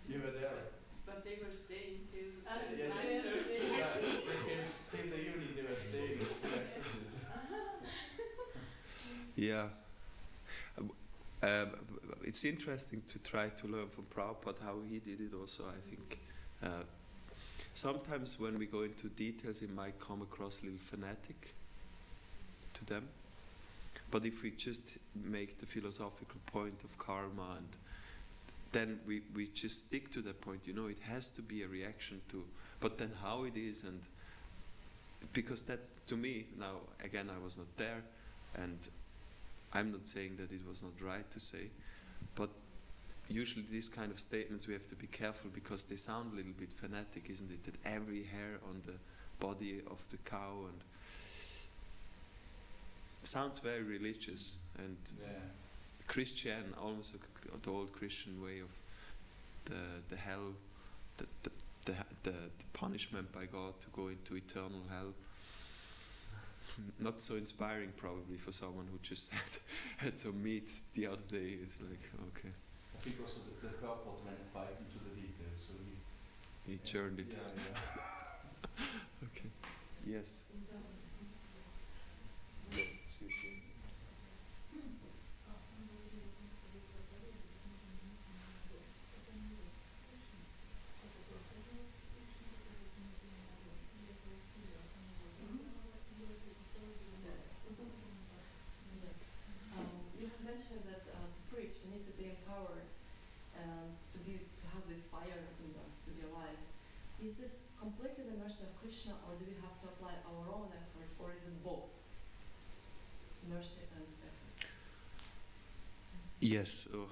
You were there. But they were staying till Yeah, 9:30. they came till the evening, they were staying. Yeah. It's interesting to try to learn from Prabhupada how he did it also, I think. Sometimes when we go into details, it might come across a little fanatic to them. But if we just make the philosophical point of karma, and then we just stick to that point, you know, it has to be a reaction to, but then how it is, and because that's, to me, now, again, I was not there, and I'm not saying that it was not right to say, but usually these kind of statements we have to be careful, because they sound a little bit fanatic, isn't it? That every hair on the body of the cow, and sounds very religious and Christian, almost the old Christian way of the hell, the punishment by God to go into eternal hell. Not so inspiring probably for someone who just had some meat the other day. It's like, okay. I think also the purport went quite into the details, so he churned it. Yeah. Okay. Yes. You have mentioned that to preach we need to be empowered and to have this fire in us, to be alive. Is this completely the mercy of Krishna, or do we have to apply our own effort, or is it both? Mercy and effort. Yes, or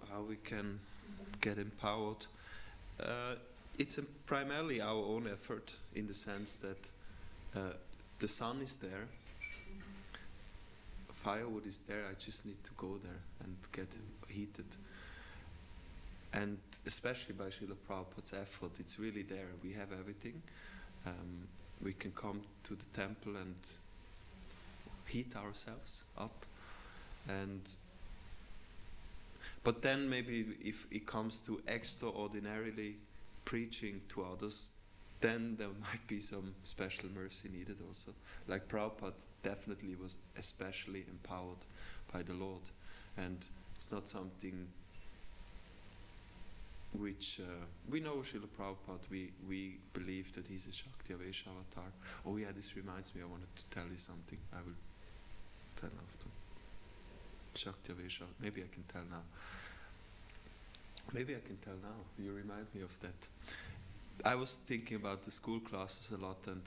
how we can get empowered. It's primarily our own effort, in the sense that the sun is there, firewood is there, I just need to go there and get heated. And especially by Srila Prabhupada's effort, it's really there. We have everything. We can come to the temple and heat ourselves up. But then maybe if it comes to extraordinarily preaching to others, then there might be some special mercy needed also. Like Prabhupada definitely was especially empowered by the Lord. And it's not something which we know Srila Prabhupada, we believe that he's a Shakti Avesha avatar. Oh yeah, this reminds me, I wanted to tell you something. I will tell after. Shakti Avesha, maybe I can tell now. Maybe I can tell now, you remind me of that. I was thinking about the school classes a lot, and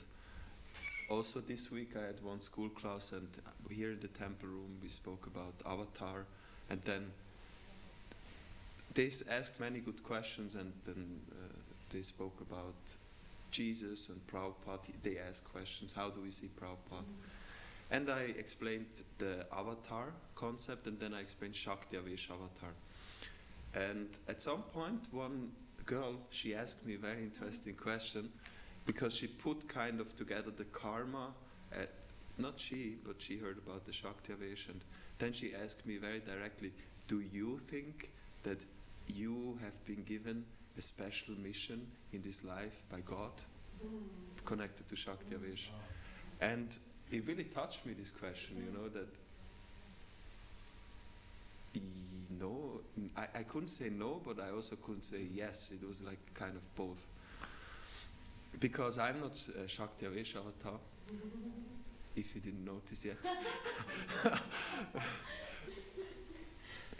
also this week I had one school class, and here in the temple room we spoke about Avatar, and then they asked many good questions, and then they spoke about Jesus and Prabhupada. They asked questions, how do we see Prabhupada? And I explained the avatar concept, and then I explained Shakti Avesha avatar. And at some point, one girl, she asked me a very interesting question, because she put kind of together the karma, not she, but she heard about the Shakti Avesha, and then she asked me very directly, do you think that you have been given a special mission in this life by God, connected to Shakti Avesha? And it really touched me, this question, you know, that no, I couldn't say no, but I also couldn't say yes. It was like kind of both. Because I'm not a Shakti Avesha avatar, if you didn't notice yet.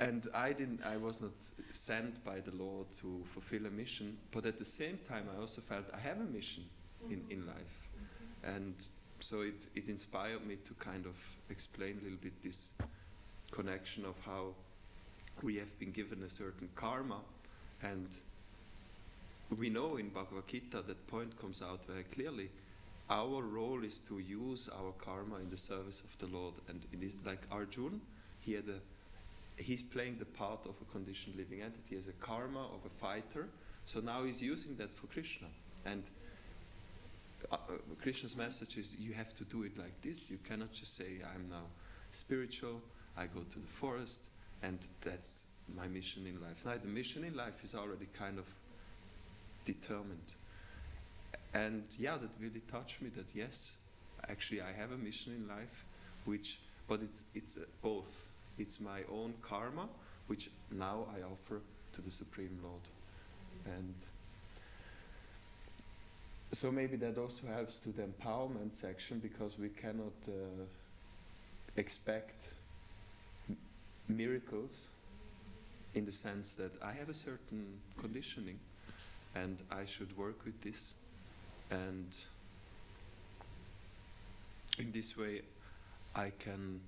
And I was not sent by the Lord to fulfill a mission, but at the same time I also felt I have a mission in life. And so it inspired me to kind of explain a little bit this connection of how we have been given a certain karma, and we know in Bhagavad Gita that point comes out very clearly. Our role is to use our karma in the service of the Lord, and it is like Arjuna, he's playing the part of a conditioned living entity. He has a karma of a fighter, so now he's using that for Krishna. And Krishna's message is, you have to do it like this. You cannot just say, I'm now spiritual, I go to the forest, and that's my mission in life. Now, the mission in life is already kind of determined. And yeah, that really touched me, that yes, actually I have a mission in life, but it's both. It's my own karma, which now I offer to the Supreme Lord. And so maybe that also helps to the empowerment section, because we cannot expect miracles in the sense that I have a certain conditioning and I should work with this, and in this way I can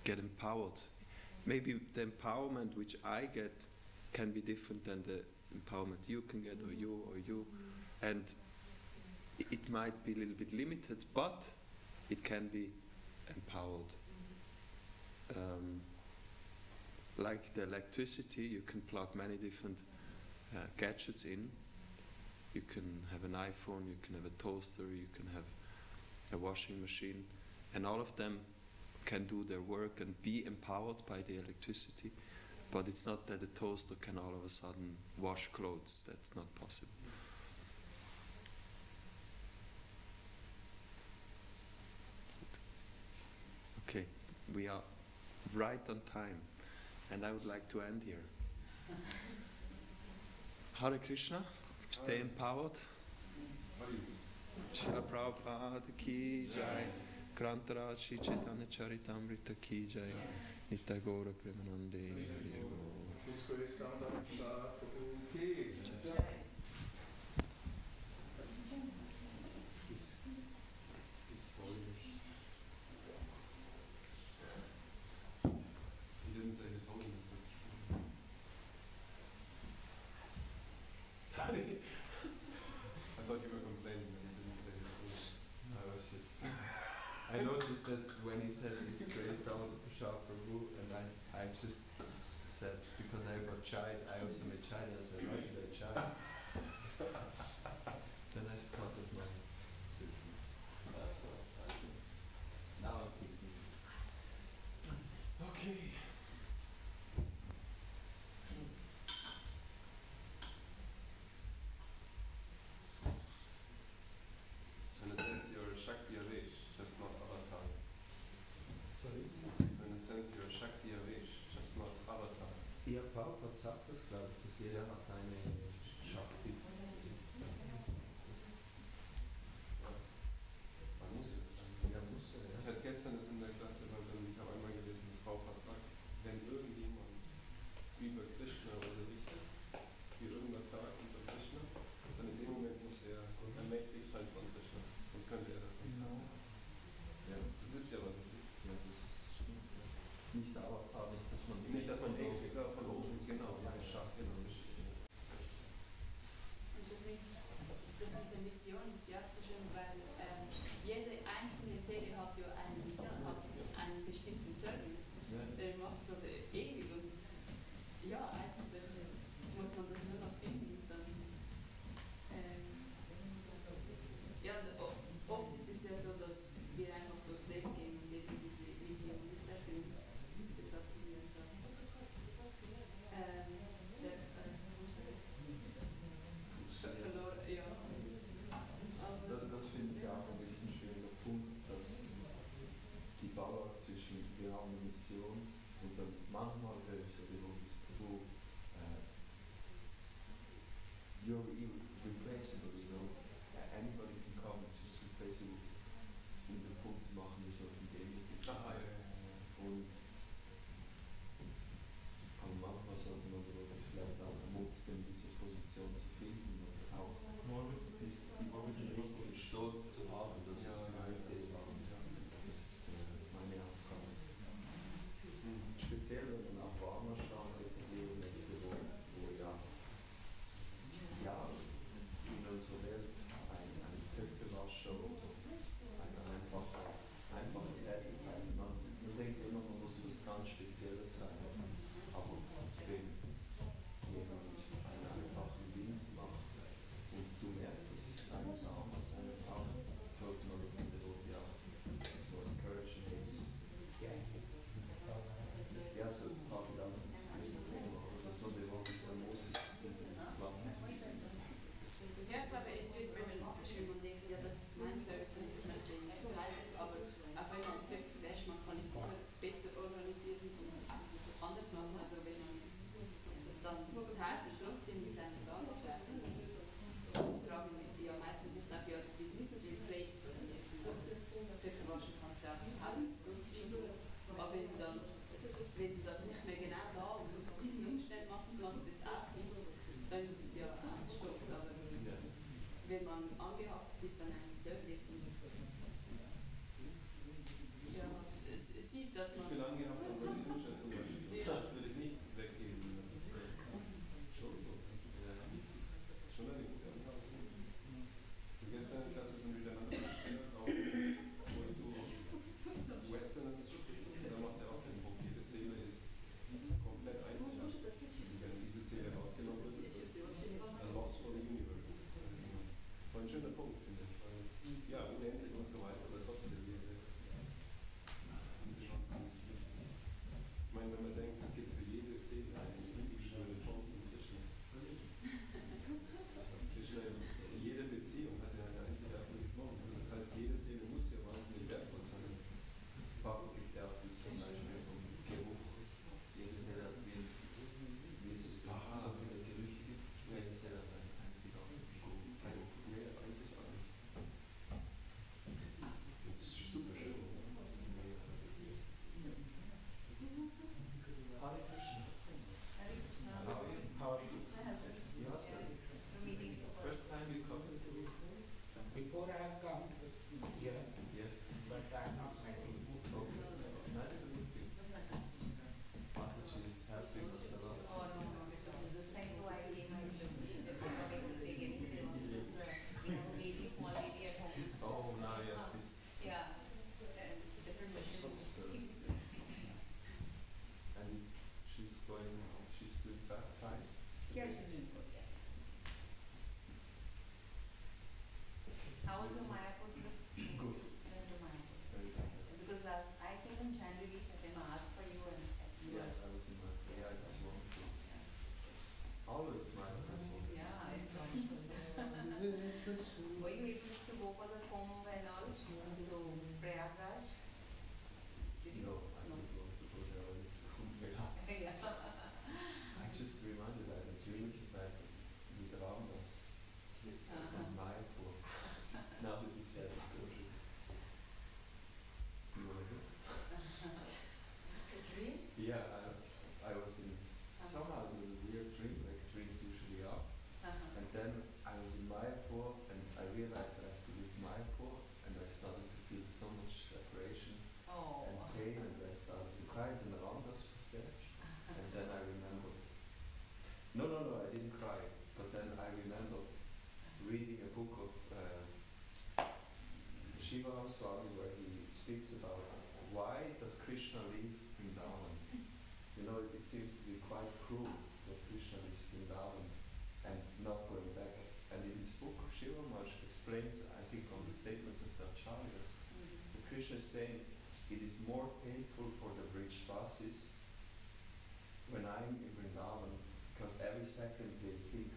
get empowered. Maybe the empowerment which I get can be different than the empowerment you can get, or you, and it might be a little bit limited, but it can be empowered. Like the electricity, you can plug many different gadgets in. You can have an iPhone, you can have a toaster, you can have a washing machine, and all of them can do their work and be empowered by the electricity. But it's not that a toaster can all of a sudden wash clothes. That's not possible. Okay, we are right on time, and I would like to end here. Hare Krishna, stay empowered. Srila Prabhupada ki jai, Krantaraj Shri Chaitanya Charitamrita ki jai, Nitya Gaura Premanande Hari Sorry. I thought you were complaining that you didn't say it. I was just I noticed that when he said his grace Damodar Prasad Prabhu, and I just said, because I got chai, I also made chai as a regular chai. Then I started my business. Now I'm thinking. Okay. So in a sense you're a Shakti Avesh, just not avatar. Sorry? So in a sense you're a Shakti Avesh, just not avatar. Ja, Prabhupada sagt das, glaube ich, dass jeder hat eine Shakti. Man muss es sagen. Ja, muss er, Ich ja. hatte gestern das in der Klasse, weil ich habe einmal gelesen, dass Prabhupada sagt, wenn irgendjemand über Krishna unterrichtet, wie irgendwas sagt über Krishna, dann in dem Moment muss er ermächtigt sein von Krishna. Sonst könnte er das nicht sagen. Ja, Das ist ja was es ist. ja, das ist stimmt. Ja. Nicht Avatar, nicht, dass man extra von oben, genau, ja, Shakti. Genau. Und deswegen, das mit der Mission ist ja so schön, weil jede einzelne Seele hat ja eine Mission, hat einen bestimmten Service, den macht so ewig und ja, eigentlich muss man das nur noch finden. Dann, ja, oft ist es ja so, dass wir einfach durchs Leben gehen und eben diese Vision nicht erfüllen. Das hat sie mir gesagt. Verloren, ja. Das finde ich auch ein bisschen ein schwieriger Punkt, dass die Balance zwischen, wir haben eine Mission und dann manchmal höre ich so die Devotees, you're replaceable, you know. Anybody can come and just replace you, um den Punkt zu machen, wie so ein Demütig zu sein. Und aber manchmal sollte man Devotees vielleicht auch ermutigen, diese Position zu finden und auch diesen richtigen Stolz zu haben, dass es für ein Seele war. Das ist meine Aufgabe. Speziell wenn man auch Warnerstamm etablieren möchte, wo in unserer Welt ein Töpfewascher oder eine einfache Tätigkeit. Man denkt immer, man muss was ganz Spezielles sein. Aber wenn jemand einen einfachen Dienst macht und du merkst, das ist seine Arm, seine Frau, sollte man den Devotee auch so encouragen, ja, so habe ich auch das Problem, dass nur Devotees ermutigt, diesen Platz zu finden. Ja, ich glaube, es wird, wenn man denkt, ja, das ist mein Service und ich möchte ihn bleiben, aber auch wenn man Töpfe wäscht, man kann es immer besser organisieren und anders machen. Also wenn man es dann teilt und trotzdem mit seiner Gabe bleibt, dann fragen die ja meistens nicht nach, ja, du bist nicht replaced oder jetzt. Also Töpfe waschen kannst du auch zu Hause, sonst irgendwo. Aber wenn du das nicht mehr genau da und unter diesen Umständen machen kannst, das auch nicht, dann ist es ja ein Stolz. Aber wenn man angehaftet ist an einen Service, ja, es sieht, dass man. Ich bin angehaftet an meine Dusche zum Beispiel. Das will ich nicht weggeben. Das ist schon so. Schon eine gute Anhaftung. Gestern in der Klasse sind wir dann auch zu Westerners, da macht ja auch den Punkt, jede Seele ist komplett einzigartig. Wenn diese Seele rausgenommen wird, ist das a loss for the universe. War ein schöner Punkt, finde ich. Weil es, ja, unendlich und so weiter, aber trotzdem jede. Ich meine, wenn man denkt, es gibt für in my prayer, I just want to always smile. Yeah, exactly. Were you able to go for the Kumbh and all to Prayagraj? No, I don't want to go there when it's Kumbh Mela. Yeah. I just reminded that the dreams like with Ramdas from Mayapur. Now that you said it, go to. Do you want to go? A dream? Yeah, I was in, somehow it was a weird dream, like dreams usually are. And then I was in Mayapur and I realized I have to leave Mayapur and I started to feel so much separation Oh. and pain and I started to cry and the Ramdas was there. And then I remembered, no, I didn't cry, but then I remembered reading a book of Shiva Swami where he speaks about why does Krishna leave Vrindavan? You know, it seems to be quite cruel that Krishna leaves Vrindavan and not going back. And in his book, Shiva Maharaj explains, I think, on the statements of the Acharyas, that Krishna is saying it is more painful for the Vrishvasis when I'm in Vrindavan, because every second they think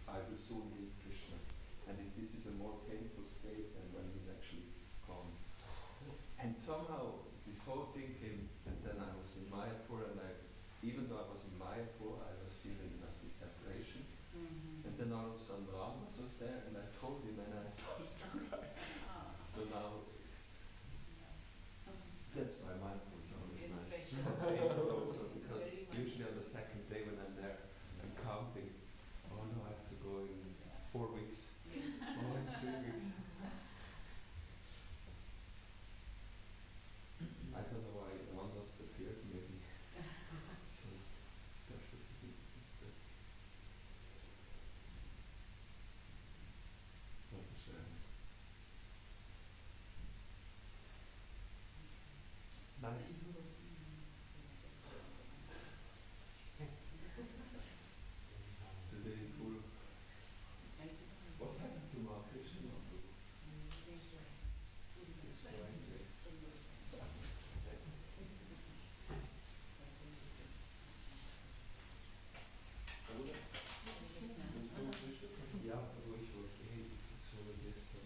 I will soon meet Krishna. And this is a more painful state than when he's actually gone. And somehow this whole thing came, and then I was in Mayapur, and even though I was in Mayapur, I was feeling like this separation. And then all of a sudden Ramdas was there, and I told him, and I started to cry. So now, that's why Mayapur is always It's nice. special. Painful also, because Very much. usually on the second day when I'm there, I'm counting, oh no, I have to go in 4 weeks. Oh, in 3 weeks. I don't know why one lost appeared, maybe. So special significance there. That's a shame. Nice. Today full. What happened to my Krishna? It's so angry. Ja, wo ich wollte, hey, so gestern.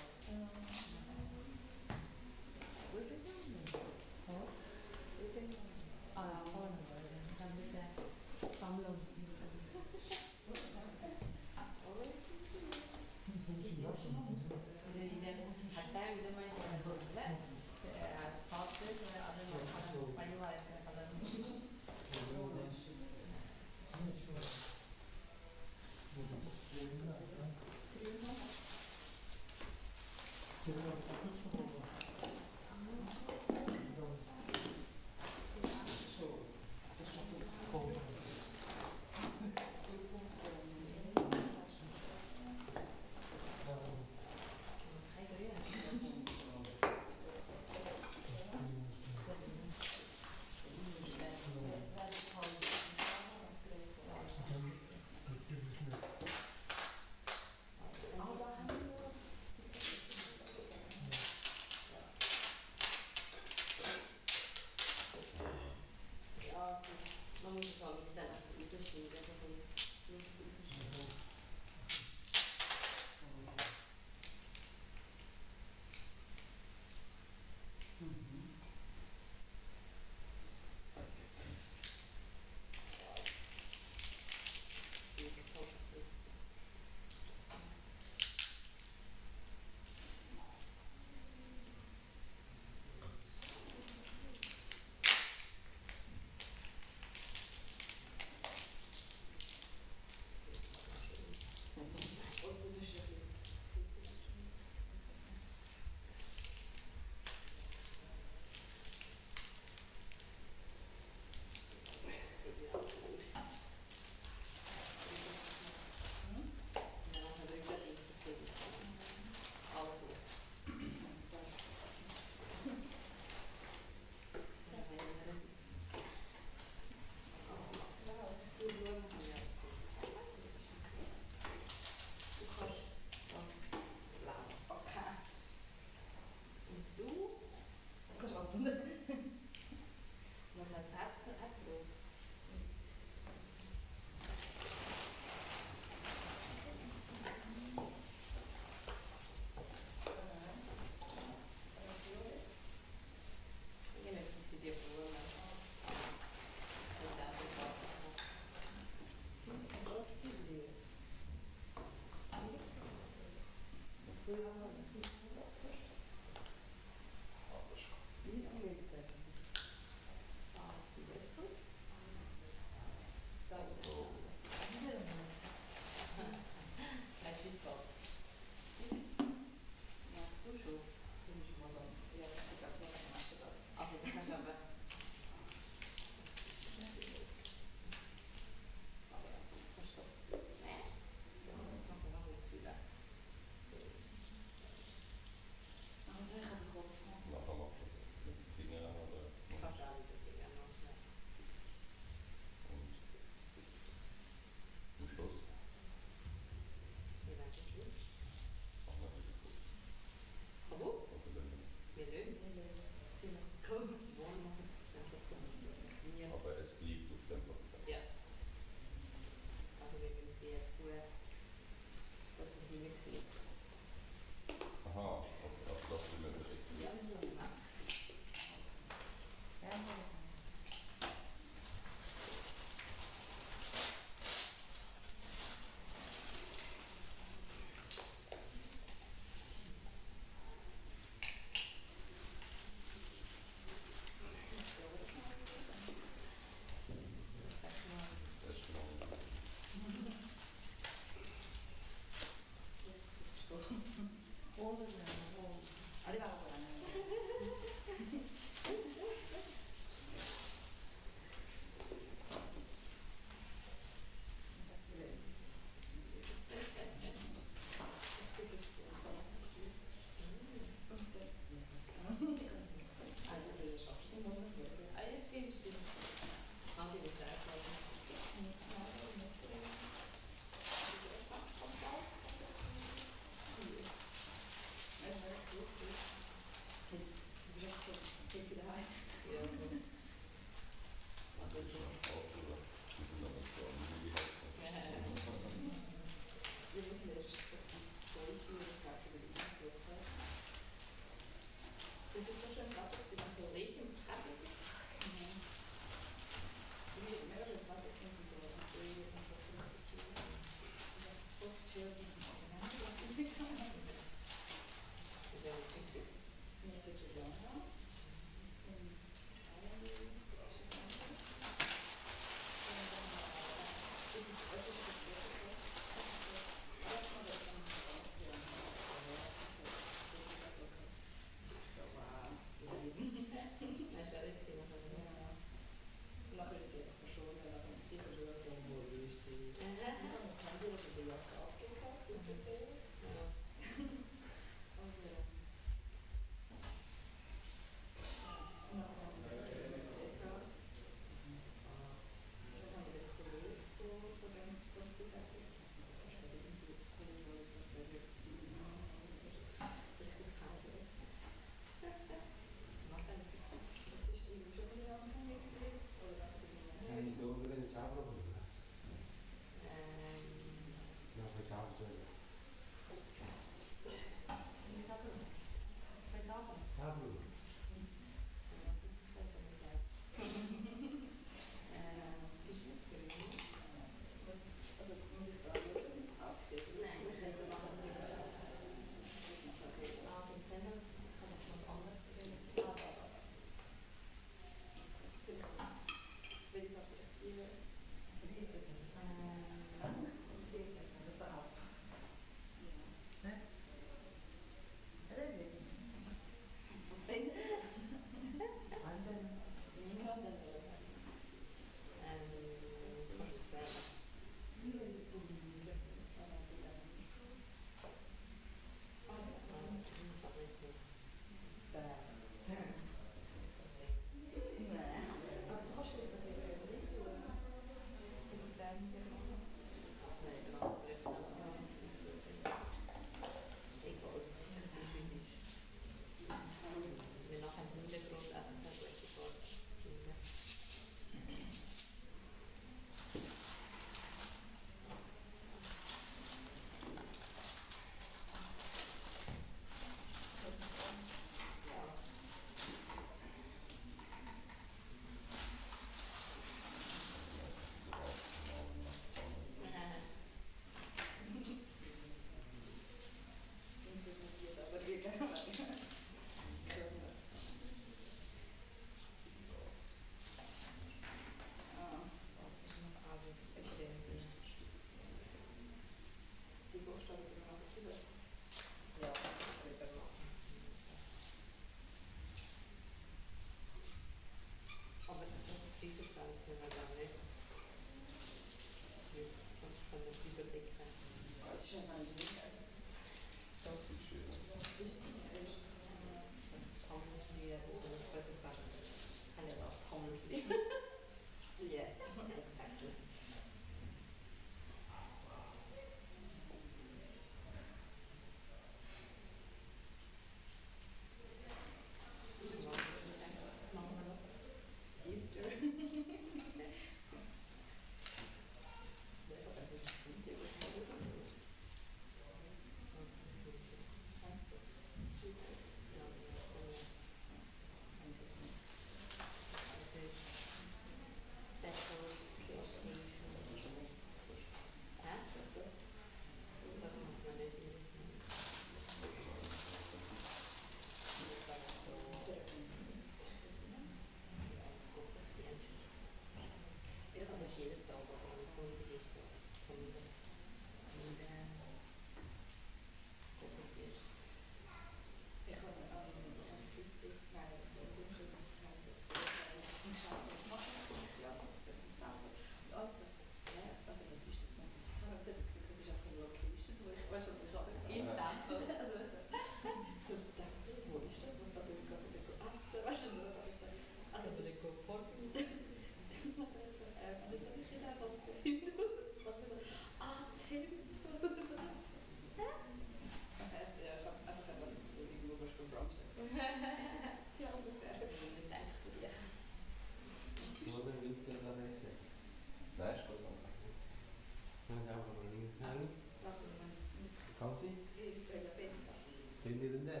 Quasi? Ich will besser. Bin ich denn der?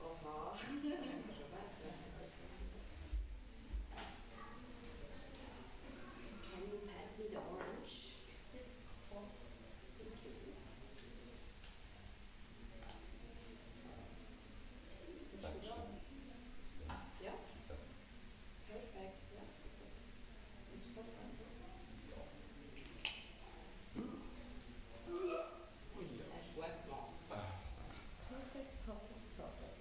Aha. Can you pass me the orange? Yes, of course. Thank you. Yeah? Perfect. Yeah. Which one? Perfect, perfect, perfect.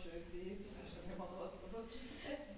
je existe, je ne sais pas comment ça va.